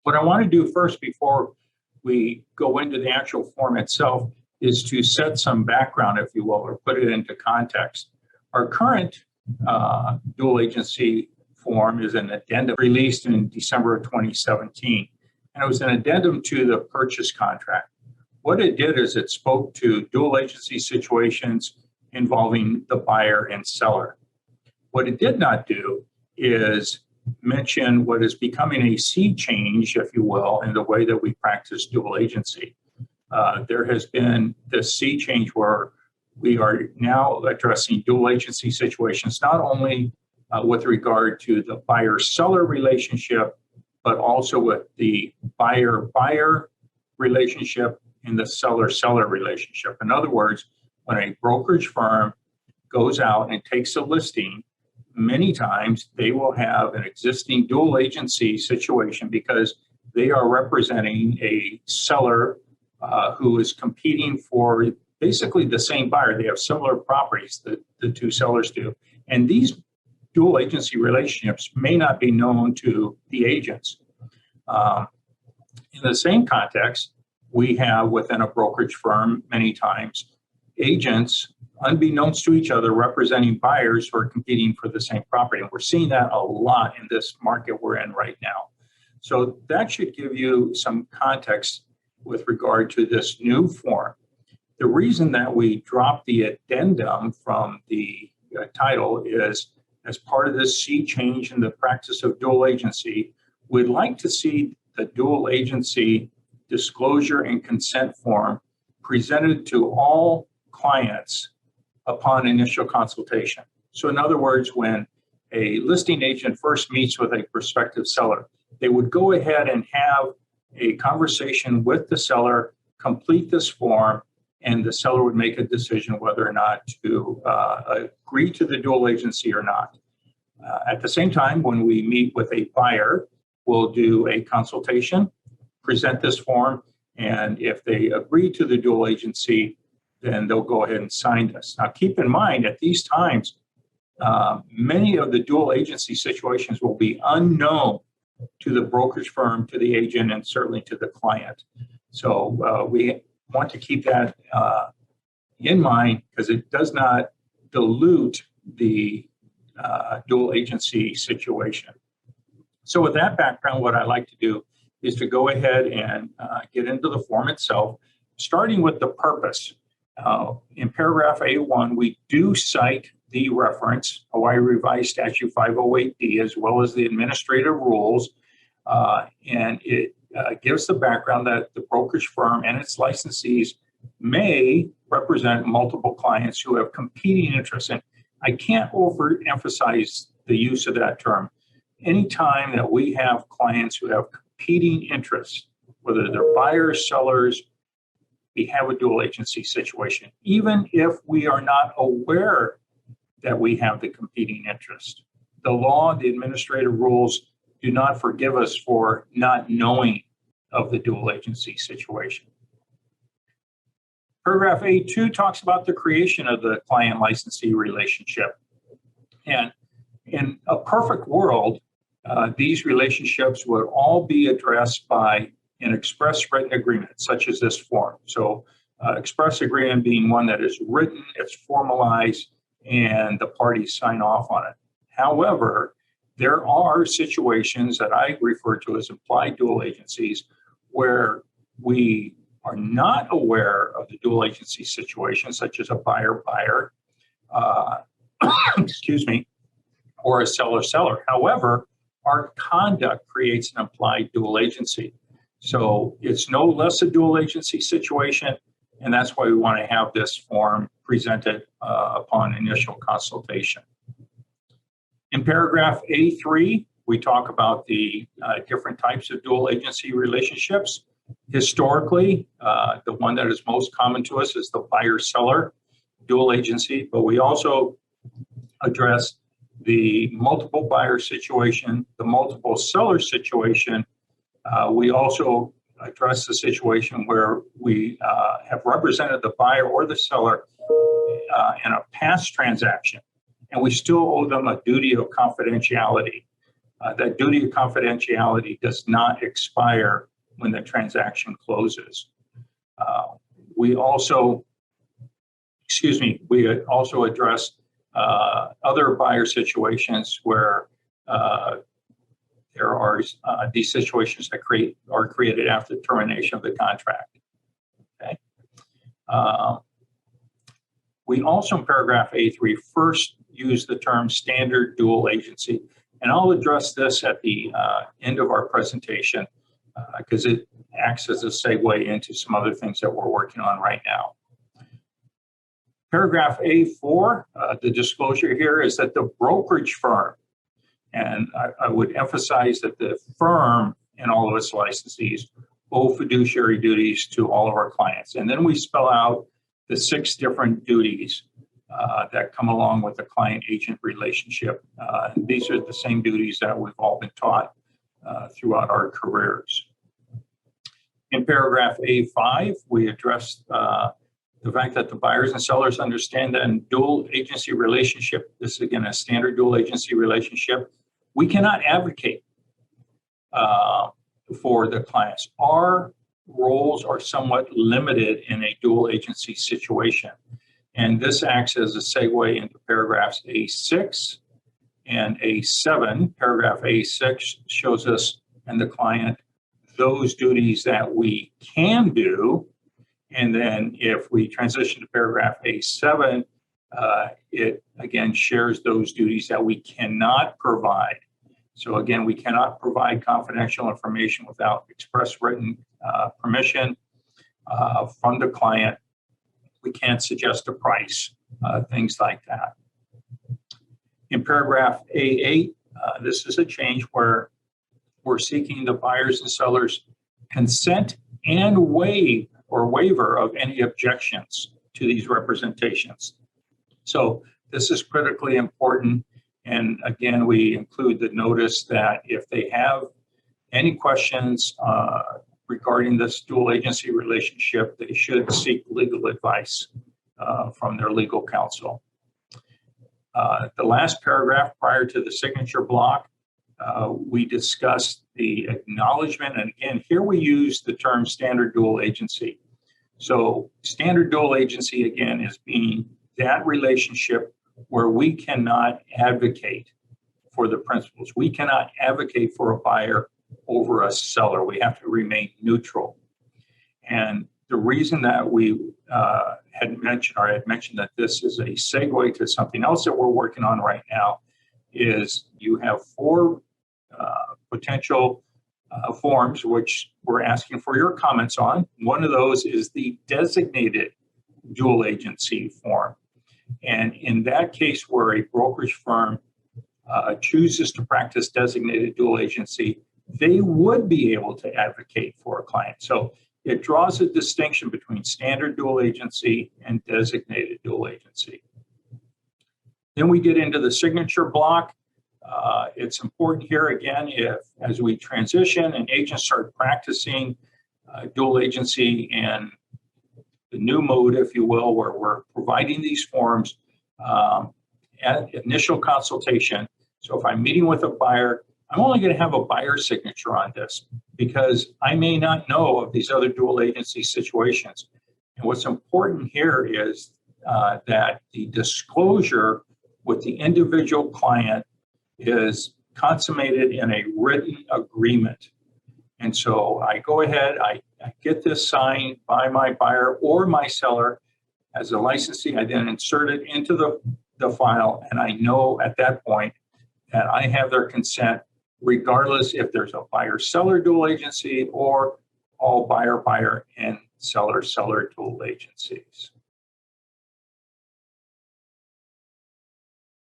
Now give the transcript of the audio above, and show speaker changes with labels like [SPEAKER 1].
[SPEAKER 1] What I want to do first before we go into the actual form itself is to set some background, if you will, or put it into context. Our current dual agency form is an addendum released in December of 2017, and it was an addendum to the purchase contract. What it did is it spoke to dual agency situations involving the buyer and seller. What it did not do is mention what is becoming a sea change, if you will, in the way that we practice dual agency. There has been this sea change where we are now addressing dual agency situations, not only with regard to the buyer-seller relationship, but also with the buyer-buyer relationship and the seller-seller relationship. In other words, when a brokerage firm goes out and takes a listing, many times they will have an existing dual agency situation because they are representing a seller who is competing for basically the same buyer. They have similar properties that the two sellers do. And these dual agency relationships may not be known to the agents. In the same context, we have within a brokerage firm many times agents unbeknownst to each other representing buyers who are competing for the same property. And we're seeing that a lot in this market we're in right now. So that should give you some context with regard to this new form. The reason that we dropped the addendum from the title is, as part of this sea change in the practice of dual agency, we'd like to see the dual agency disclosure and consent form presented to all clients upon initial consultation. So in other words, when a listing agent first meets with a prospective seller, they would go ahead and have a conversation with the seller, complete this form, and the seller would make a decision whether or not to agree to the dual agency or not. At the same time, when we meet with a buyer, we'll do a consultation, present this form, and if they agree to the dual agency, then they'll go ahead and sign this. Now, keep in mind, at these times, many of the dual agency situations will be unknown to the brokerage firm, to the agent, and certainly to the client. So we want to keep that in mind because it does not dilute the dual agency situation. So with that background, what I like to do is to go ahead and get into the form itself, starting with the purpose. In paragraph A1, we do cite the reference, Hawaii Revised Statute 508D, as well as the administrative rules, and it gives the background that the brokerage firm and its licensees may represent multiple clients who have competing interests. And I can't overemphasize the use of that term. Anytime that we have clients who have competing interests, whether they're buyers, sellers, we have a dual agency situation, even if we are not aware that we have the competing interest. The law, the administrative rules do not forgive us for not knowing of the dual agency situation. Paragraph A2 talks about the creation of the client-licensee relationship. And in a perfect world, these relationships would all be addressed by an express written agreement, such as this form. So express agreement being one that is written, it's formalized, and the parties sign off on it. However, there are situations that I refer to as implied dual agencies where we are not aware of the dual agency situation, such as a buyer-buyer, excuse me, or a seller-seller. However, our conduct creates an implied dual agency. So it's no less a dual agency situation, and that's why we want to have this form presented upon initial consultation. In paragraph A3, we talk about the different types of dual agency relationships. Historically, the one that is most common to us is the buyer-seller dual agency, but we also address the multiple buyer situation, the multiple seller situation. We also address the situation where we have represented the buyer or the seller in a past transaction, and we still owe them a duty of confidentiality. That duty of confidentiality does not expire when the transaction closes. We also address other buyer situations where there are these situations that are created after the termination of the contract. Okay. We also, in paragraph A3, first use the term standard dual agency, and I'll address this at the end of our presentation because it acts as a segue into some other things that we're working on right now. Paragraph A4, the disclosure here is that the brokerage firm, and I would emphasize that the firm and all of its licensees owe fiduciary duties to all of our clients. And then we spell out the 6 different duties that come along with the client-agent relationship. These are the same duties that we've all been taught throughout our careers. In paragraph A5, we address the fact that the buyers and sellers understand that in dual agency relationship, this is again a standard dual agency relationship, we cannot advocate for the clients. Our roles are somewhat limited in a dual agency situation. And this acts as a segue into paragraphs A6 and A7. Paragraph A6 shows us and the client those duties that we can do. And then if we transition to paragraph A7, it again shares those duties that we cannot provide. So again, we cannot provide confidential information without express written permission from the client. We can't suggest a price, things like that. In paragraph A8, this is a change where we're seeking the buyers and sellers' consent and waiver of any objections to these representations. So this is critically important. And again, we include the notice that if they have any questions regarding this dual agency relationship, they should seek legal advice from their legal counsel. The last paragraph prior to the signature block, we discussed the acknowledgement. And again, here we use the term standard dual agency. So standard dual agency, again, is being that relationship where we cannot advocate for the principals. We cannot advocate for a buyer over a seller. We have to remain neutral. And the reason that we had mentioned that this is a segue to something else that we're working on right now is you have 4 potential forms which we're asking for your comments on. One of those is the designated dual agency form. And in that case where a brokerage firm chooses to practice designated dual agency, they would be able to advocate for a client. So it draws a distinction between standard dual agency and designated dual agency. Then we get into the signature block. It's important here again, as we transition and agents start practicing dual agency and the new mode, if you will, where we're providing these forms at initial consultation. So if I'm meeting with a buyer, I'm only going to have a buyer signature on this because I may not know of these other dual agency situations. And what's important here is that the disclosure with the individual client is consummated in a written agreement. And so I go ahead, I get this signed by my buyer or my seller as a licensee. I then insert it into the file, and I know at that point that I have their consent, regardless if there's a buyer-seller dual agency or all buyer-buyer and seller-seller dual agencies.